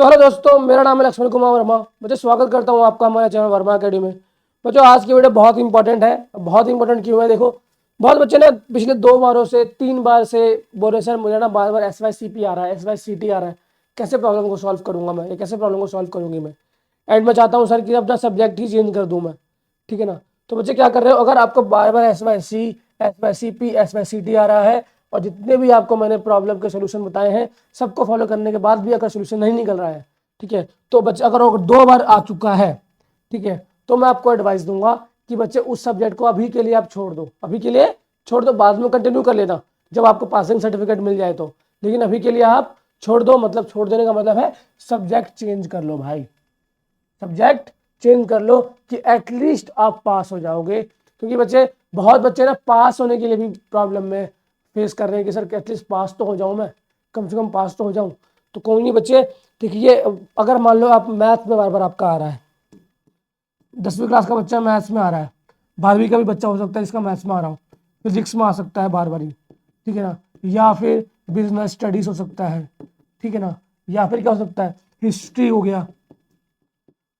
तो हेलो दोस्तों, मेरा नाम है लक्ष्मण कुमार वर्मा। मुझे स्वागत करता हूँ आपका हमारे चैनल वर्मा अकेडमी में। बच्चों, आज की वीडियो बहुत इंपॉर्टेंट है। बहुत इंपॉर्टेंट क्यों है? देखो, बहुत बच्चे ने पिछले 2 बारों से 3 बार से बोल रहे सर मुझे ना बार बार SYCP आ रहा है, SYCT आ रहा है, कैसे प्रॉब्लम को सॉल्व करूंगा मैं, ये कैसे प्रॉब्लम को सॉल्व करूंगी मैं। एंड मैं चाहता हूँ सर कि अपना सब्जेक्ट ही चेंज कर दूँ मैं, ठीक है ना। तो बच्चे क्या कर रहे हो, अगर आपको बार बार SYC, SYCP, SYCT आ रहा है और जितने भी आपको मैंने प्रॉब्लम के सोल्यूशन बताए हैं सबको फॉलो करने के बाद भी अगर सोल्यूशन नहीं निकल रहा है, ठीक है, तो बच्चे अगर 2 बार आ चुका है, ठीक है, तो मैं आपको एडवाइस दूंगा कि बच्चे उस सब्जेक्ट को अभी के लिए आप छोड़ दो, अभी के लिए छोड़ दो, बाद में कंटिन्यू कर लेना जब आपको पासिंग सर्टिफिकेट मिल जाए तो। लेकिन अभी के लिए आप छोड़ दो, मतलब छोड़ देने का मतलब है सब्जेक्ट चेंज कर लो भाई, सब्जेक्ट चेंज कर लो कि एटलीस्ट आप पास हो जाओगे। क्योंकि बच्चे, बहुत बच्चे ना पास होने के लिए भी प्रॉब्लम में फेस कर रहे हैं कि सर एटलीस्ट पास तो हो जाऊं, मैं कम से कम पास तो हो जाऊं। तो कोई नहीं बच्चे, देखिए, अगर मान लो आप मैथ में बार बार आपका आ रहा है, 10वीं क्लास का बच्चा मैथ्स में आ रहा है, 12वीं का भी बच्चा हो सकता है जिसका मैथ्स में आ रहा हो, फिजिक्स में आ सकता है बार बार ही, ठीक है ना, या फिर बिजनेस स्टडीज हो सकता है, ठीक है ना, या फिर क्या हो सकता है, हिस्ट्री हो गया,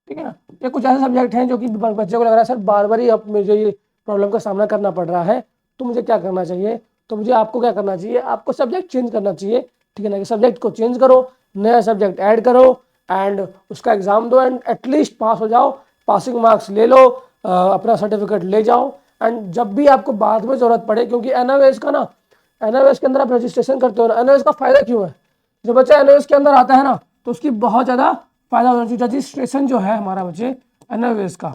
ठीक है ना। ये कुछ ऐसे सब्जेक्ट हैं जो कि बच्चे को लग रहा है सर बार बार ही अब मुझे ये प्रॉब्लम का सामना करना पड़ रहा है, तो मुझे क्या करना चाहिए। तो मुझे आपको क्या करना चाहिए, आपको सब्जेक्ट चेंज करना चाहिए, ठीक है ना, कि सब्जेक्ट को चेंज करो, नया सब्जेक्ट ऐड करो एंड उसका एग्जाम दो एंड एटलीस्ट पास हो जाओ, पासिंग मार्क्स ले लो, अपना सर्टिफिकेट ले जाओ। एंड जब भी आपको बाद में जरूरत पड़े, क्योंकि एनओएस का ना, एनओएस के अंदर आप रजिस्ट्रेशन करते हो ना, एनओएस का फायदा क्यों है, जो बच्चा एनओएस के अंदर आता है ना तो उसकी बहुत ज़्यादा फायदा होना चाहिए। रजिस्ट्रेशन जो है हमारा बच्चे एनओएस का,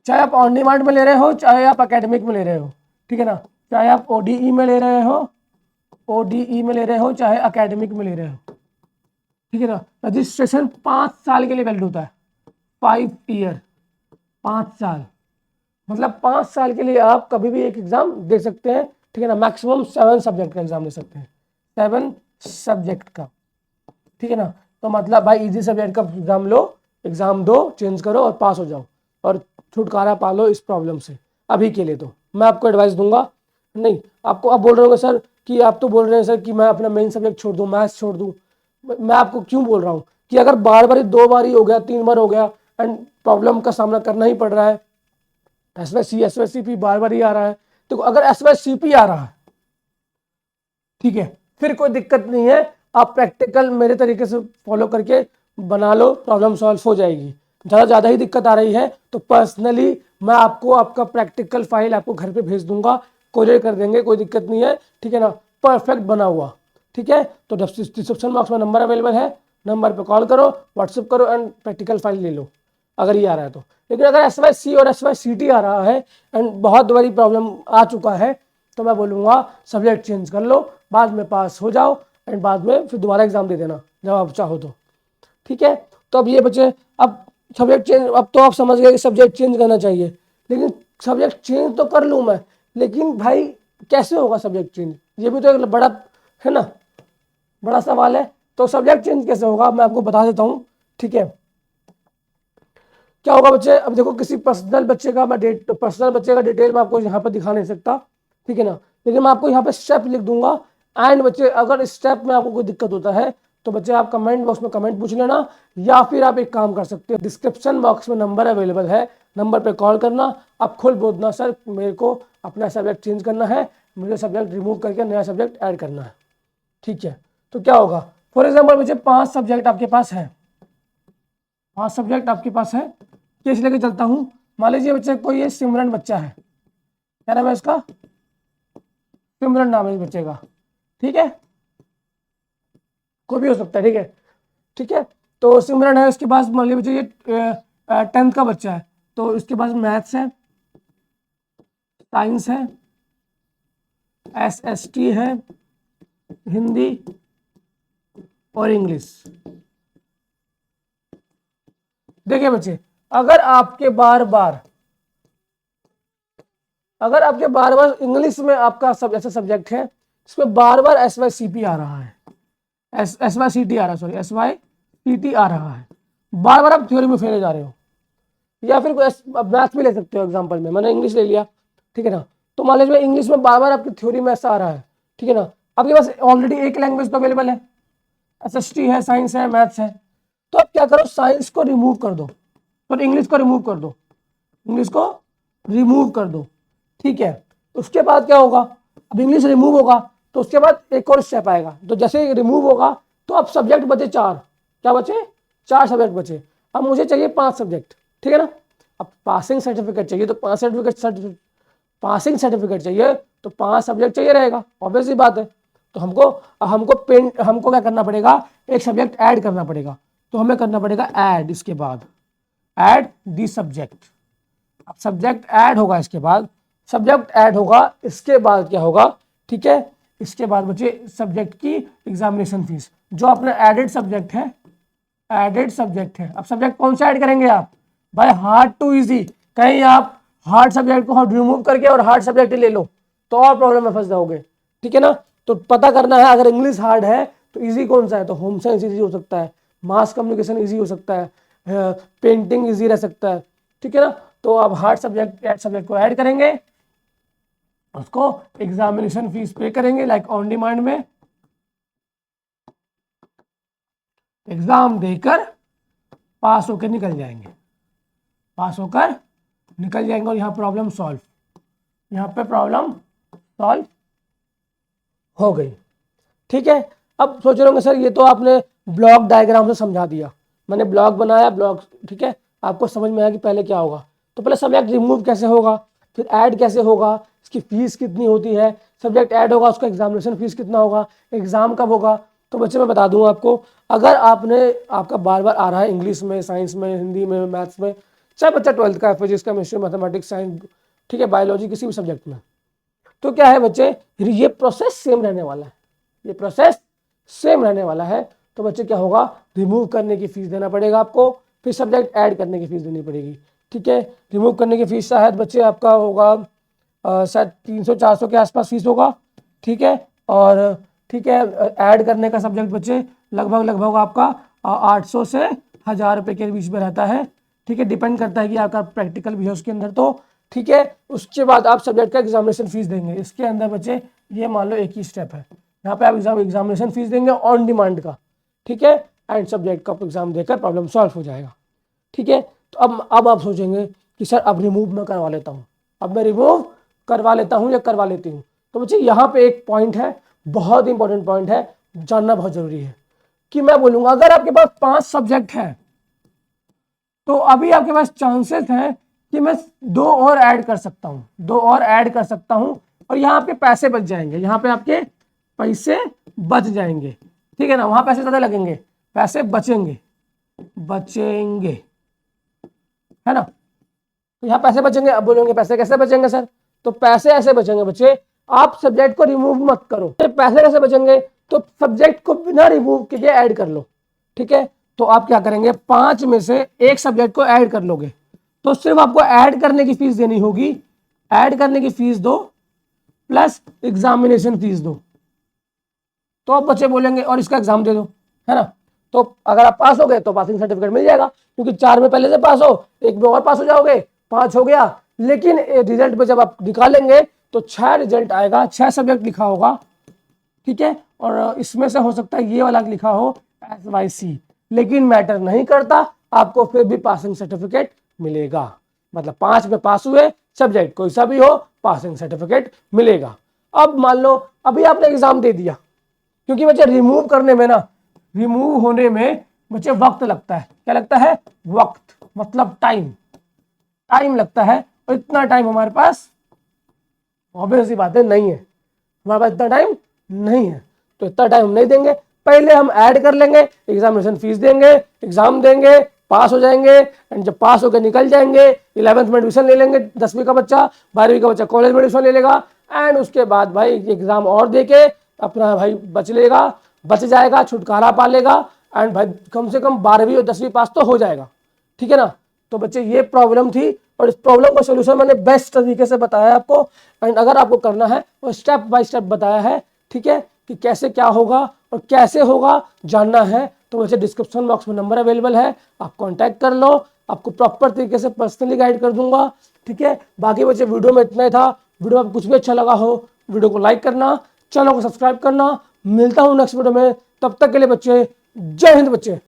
चाहे आप ऑन डिमांड में ले रहे हो चाहे आप एकेडमिक में ले रहे हो, ठीक है ना, चाहे आप ओडीई में ले रहे हो, ओडीई में ले रहे हो, चाहे एकेडमिक में ले रहे हो, ठीक है ना। रजिस्ट्रेशन 5 साल के लिए वैलिड होता है, 5 ईयर, 5 साल, मतलब 5 साल के लिए आप कभी भी एक एग्जाम दे सकते हैं, ठीक है ना। मैक्सिमम 7 सब्जेक्ट का एग्जाम दे सकते हैं, 7 सब्जेक्ट का, ठीक है ना। तो मतलब भाई इजी सब्जेक्ट का एग्जाम लो, एग्जाम दो, चेंज करो और पास हो जाओ और छुटकारा पा लो इस प्रॉब्लम से। अभी के लिए तो मैं आपको एडवाइस दूंगा, नहीं आपको अब बोल रहे हो सर कि आप तो बोल रहे हैं सर कि मैं अपना मेन सब्जेक्ट छोड़ दूं, मैथ्स छोड़ दूं। मैं आपको क्यों बोल रहा हूँ कि अगर बार बार 2 बार ही हो गया, 3 बार हो गया एंड प्रॉब्लम का सामना करना ही पड़ रहा है, SYCP बार बार ही आ रहा है, तो अगर SYCP आ रहा है, ठीक है, फिर कोई दिक्कत नहीं है, आप प्रैक्टिकल मेरे तरीके से फॉलो करके बना लो, प्रॉब्लम सॉल्व हो जाएगी। ज़्यादा ही दिक्कत आ रही है तो पर्सनली मैं आपको आपका प्रैक्टिकल फाइल आपको घर पे भेज दूंगा, कोरियर कर देंगे, कोई दिक्कत नहीं है, ठीक है ना, परफेक्ट बना हुआ, ठीक है। तो डिस्क्रिप्शन बॉक्स में नंबर अवेलेबल है, नंबर पे कॉल करो, व्हाट्सएप करो एंड प्रैक्टिकल फाइल ले लो अगर ये आ रहा है तो। लेकिन अगर SYC और SYCT आ रहा है एंड बहुत बड़ी प्रॉब्लम आ चुका है, तो मैं बोलूँगा सब्जेक्ट चेंज कर लो, बाद में पास हो जाओ एंड बाद में फिर दोबारा एग्जाम दे देना जब आप चाहो तो, ठीक है। तो अब ये बच्चे, अब सब्जेक्ट चेंज, अब तो आप समझ गए कि सब्जेक्ट चेंज करना चाहिए, लेकिन सब्जेक्ट चेंज तो कर लूँ मैं, लेकिन भाई कैसे होगा सब्जेक्ट चेंज, ये भी तो एक बड़ा है ना, बड़ा सवाल है। तो सब्जेक्ट चेंज कैसे होगा मैं आपको बता देता हूँ, ठीक है। क्या होगा बच्चे, अब देखो किसी पर्सनल बच्चे का मैं पर्सनल बच्चे का डिटेल मैं आपको यहाँ पर दिखा नहीं सकता, ठीक है ना, लेकिन मैं आपको यहाँ पे स्टेप लिख दूंगा एंड बच्चे अगर इस स्टेप में आपको कोई दिक्कत होता है तो बच्चे आप कमेंट बॉक्स में कमेंट पूछ लेना, या फिर आप एक काम कर सकते हो, डिस्क्रिप्शन बॉक्स में नंबर अवेलेबल है, नंबर पे कॉल करना, आप खुद बोलना सर मेरे को अपना सब्जेक्ट चेंज करना है, मुझे सब्जेक्ट रिमूव करके नया सब्जेक्ट ऐड करना है, ठीक है। तो क्या होगा, फॉर एग्जाम्पल बच्चे 5 सब्जेक्ट आपके पास है, 5 सब्जेक्ट आपके पास है, केस लेके चलता हूँ। मान लीजिए बच्चे कोई ये सिमरन बच्चा है, क्या नाम है इसका, सिमरन नाम है इस बच्चे का, ठीक है, कोई भी हो सकता है, ठीक है, ठीक है। तो सिमरन है, उसके पास मान लीजिए ये 10th का बच्चा है, तो इसके पास मैथ्स है, साइंस है, SST है, हिंदी और इंग्लिश। देखिए बच्चे, अगर आपके बार बार इंग्लिश में आपका सब ऐसा सब्जेक्ट है जिसमें बार बार SYCP आ रहा है, SYCT आ रहा है, सॉरी SYCT आ रहा है, बार बार आप थ्योरी में फेल हो जा रहे हो, या फिर कोई मैथ में ले सकते हो एग्जाम्पल में, मैंने इंग्लिश ले लिया, ठीक है ना। तो मान लीजिए इंग्लिश में बार बार आपकी थ्योरी में ऐसा आ रहा है, ठीक है ना, आपके पास ऑलरेडी एक लैंग्वेज तो अवेलेबल है, SST है, साइंस है, मैथ्स है। तो अब क्या करो, साइंस को रिमूव कर दो, तो इंग्लिश को रिमूव कर दो, इंग्लिश को रिमूव कर दो, ठीक है। उसके बाद क्या होगा, अब इंग्लिश रिमूव होगा तो उसके बाद एक और स्टेप आएगा, तो जैसे रिमूव होगा तो अब सब्जेक्ट बचे 4, क्या बचे, 4 सब्जेक्ट बचे। अब मुझे चाहिए 5 सब्जेक्ट, ठीक है ना। अब पासिंग सर्टिफिकेट चाहिए तो 5 सर्टिफिकेट, पासिंग सर्टिफिकेट चाहिए तो 5 सब्जेक्ट चाहिए रहेगा, ऑब्वियस सी बात है। तो हमको क्या करना पड़ेगा, एक सब्जेक्ट ऐड करना पड़ेगा, तो हमें करना पड़ेगा ऐड, इसके बाद ऐड दी सब्जेक्ट। अब सब्जेक्ट ऐड होगा, इसके बाद सब्जेक्ट ऐड होगा, इसके बाद क्या होगा, ठीक है, इसके बाद बचे सब्जेक्ट की एग्जामिनेशन फीस, जो अपना एडेड सब्जेक्ट है, एडेड सब्जेक्ट है। अब सब्जेक्ट कौन सा ऐड करेंगे आप, भाई हार्ड टू इजी, कहीं आप हार्ड सब्जेक्ट को रिमूव करके और हार्ड सब्जेक्ट ले लो तो और प्रॉब्लम में फंस जाओगे, ठीक है ना। तो पता करना है, अगर इंग्लिश हार्ड है तो इजी कौन सा है, तो होम साइंस इजी हो सकता है, मास कम्युनिकेशन इजी हो सकता है, पेंटिंग इजी रह सकता है, ठीक है ना। तो आप हार्ड सब्जेक्ट को ऐड करेंगे, उसको एग्जामिनेशन फीस पे करेंगे, लाइक ऑन डिमांड में एग्जाम देकर पास होकर निकल जाएंगे, पास होकर निकल जाएंगे और यहाँ प्रॉब्लम सॉल्व, यहाँ पे प्रॉब्लम सॉल्व हो गई, ठीक है। अब सोच रहे होंगे सर ये तो आपने ब्लॉक डायग्राम से समझा दिया, मैंने ब्लॉक बनाया, ब्लॉक, ठीक है, आपको समझ में आया कि पहले क्या होगा। तो पहले सब्जेक्ट रिमूव कैसे होगा, फिर ऐड कैसे होगा, इसकी फीस कितनी होती है, सब्जेक्ट ऐड होगा उसका एग्जामिनेशन फीस कितना होगा, एग्जाम कब होगा। तो बच्चे मैं बता दूं आपको, अगर आपका बार बार आ रहा है इंग्लिश में, साइंस में, हिंदी में, मैथ्स में, चाहे बच्चा 12th का है, फिजिक्स, केमिस्ट्री, मैथमेटिक्स, साइंस, ठीक है, बायोलॉजी, किसी भी सब्जेक्ट में, तो क्या है बच्चे, ये प्रोसेस सेम रहने वाला है, ये प्रोसेस सेम रहने वाला है। तो बच्चे क्या होगा, रिमूव करने की फीस देना पड़ेगा आपको, फिर सब्जेक्ट ऐड करने की फीस देनी पड़ेगी, ठीक है। रिमूव करने की फीस शायद बच्चे आपका होगा शायद 300-400 के आसपास फीस होगा, ठीक है। और ठीक है, ऐड करने का सब्जेक्ट बच्चे लगभग आपका 800 से 1000 रुपये के बीच में रहता है, ठीक है, डिपेंड करता है कि आपका प्रैक्टिकल भी है उसके अंदर, तो ठीक है। उसके बाद आप सब्जेक्ट का एग्जामिनेशन फीस देंगे, इसके अंदर बच्चे ये मान लो एक ही स्टेप है, यहाँ पे आप एग्जामिनेशन फीस देंगे ऑन डिमांड का, ठीक है, एंड सब्जेक्ट का एग्जाम देकर प्रॉब्लम सॉल्व हो जाएगा, ठीक है। तो अब आप सोचेंगे कि सर अब रिमूव मैं करवा लेता हूँ, अब मैं रिमूव करवा लेता हूँ या करवा लेती हूँ। तो बच्चे यहाँ पे एक पॉइंट है, बहुत इंपॉर्टेंट पॉइंट है, जानना बहुत जरूरी है, कि मैं बोलूँगा अगर आपके पास 5 सब्जेक्ट है तो अभी आपके पास चांसेस हैं कि मैं 2 और ऐड कर सकता हूँ, 2 और ऐड कर सकता हूँ, और यहाँ आपके पैसे बच जाएंगे, यहाँ पे आपके पैसे बच जाएंगे, ठीक है ना, वहाँ पैसे ज़्यादा लगेंगे, पैसे बचेंगे, है ना। तो यहाँ पैसे बचेंगे। अब बोलेंगे पैसे कैसे बचेंगे सर, तो पैसे ऐसे बचेंगे बच्चे, आप सब्जेक्ट को रिमूव मत करो, पैसे कैसे बचेंगे, तो सब्जेक्ट को बिना रिमूव किए ऐड कर लो, ठीक है। तो आप क्या करेंगे, 5 में से एक सब्जेक्ट को ऐड कर लोगे, तो सिर्फ आपको ऐड करने की फीस देनी होगी, ऐड करने की फीस दो प्लस एग्जामिनेशन फीस दो। तो आप बच्चे बोलेंगे और इसका एग्जाम दे दो, है ना। तो अगर आप पास हो गए तो पासिंग सर्टिफिकेट मिल जाएगा, क्योंकि 4 में पहले से पास हो, एक में और पास हो जाओगे, 5 हो गया। लेकिन रिजल्ट में जब आप निकालेंगे तो 6 रिजल्ट आएगा, 6 सब्जेक्ट लिखा होगा, ठीक है, और इसमें से हो सकता है ये वाला लिखा हो SYC, लेकिन मैटर नहीं करता, आपको फिर भी पासिंग सर्टिफिकेट मिलेगा। मतलब 5 में पास हुए, सब्जेक्ट कोई सा भी हो, पासिंग सर्टिफिकेट मिलेगा। अब मान लो अभी आपने एग्जाम दे दिया, क्योंकि बच्चे रिमूव करने में ना, रिमूव होने में बच्चे वक्त लगता है, क्या लगता है, वक्त, मतलब टाइम लगता है, और इतना टाइम हमारे पास ऑब्वियस सी बात है नहीं है, हमारे पास इतना टाइम नहीं है, तो इतना टाइम नहीं देंगे, पहले हम ऐड कर लेंगे, एग्जामिनेशन फीस देंगे, एग्जाम देंगे, पास हो जाएंगे, एंड जब पास होकर निकल जाएंगे 11th में एडमिशन ले लेंगे, 10वीं का बच्चा, 12वीं का बच्चा कॉलेज में एडमिशन ले लेगा, एंड उसके बाद भाई एग्जाम और देके अपना भाई बच जाएगा, छुटकारा पा लेगा, एंड भाई कम से कम 12वीं और 10वीं पास तो हो जाएगा, ठीक है ना। तो बच्चे ये प्रॉब्लम थी, और इस प्रॉब्लम का सोल्यूशन मैंने बेस्ट तरीके से बताया आपको, एंड अगर आपको करना है वो स्टेप बाय स्टेप बताया है, ठीक है, कि कैसे क्या होगा और कैसे होगा जानना है तो वैसे डिस्क्रिप्शन बॉक्स में नंबर अवेलेबल है, आप कांटेक्ट कर लो, आपको प्रॉपर तरीके से पर्सनली गाइड कर दूंगा, ठीक है। बाकी बच्चे वीडियो में इतना ही था, वीडियो आपको कुछ भी अच्छा लगा हो वीडियो को लाइक करना, चैनल को सब्सक्राइब करना, मिलता हूँ नेक्स्ट वीडियो में। तब तक के लिए बच्चे जय हिंद बच्चे।